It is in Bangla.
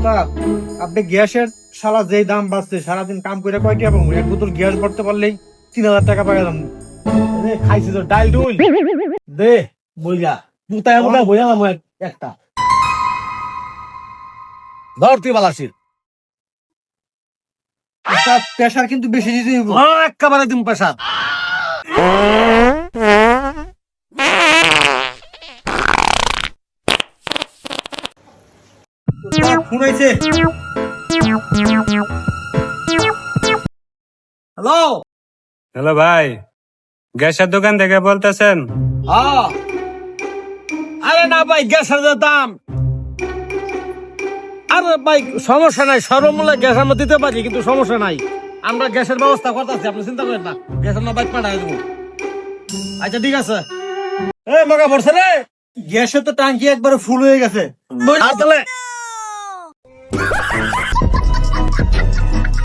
ওস্তাদ, আপনি গ্যাসের শালা যেই দাম বাড়ছে, সারাদিন কাম করে কয়টি পাবো? এক বোতল গ্যাস ভরতে পারলেই 3,000 টাকা পাই যাবো। খাইছি তো ডাইল ডুল দে বইয়া তুই বলে বইয়ালাম একটা ধর তুই বালাসির প্রেশার কিন্তু বেশি দিতে হইব। একেবারে দিন পেশা ফোন হয়েছে। হ্যালো। হ্যালো ভাই, গ্যাসের দোকান থেকে বলতেছেন? হ্যাঁ আরে না ভাই গ্যাসের যে দাম, আরে ভাই সমস্যা নাই, সর্বমূল্যে গ্যাস আমরা দিতে পারি, কিন্তু সমস্যা নাই, আমরা গ্যাসের ব্যবস্থা করতেছি, আপনি চিন্তা করেন না, গ্যাস আমরা বাইক পাঠাই দেবো। আচ্ছা ঠিক আছে। এ মগা পড়ছে রে, গ্যাসের তো টাঙ্কি একবারে ফুল হয়ে গেছে। আর তাহলে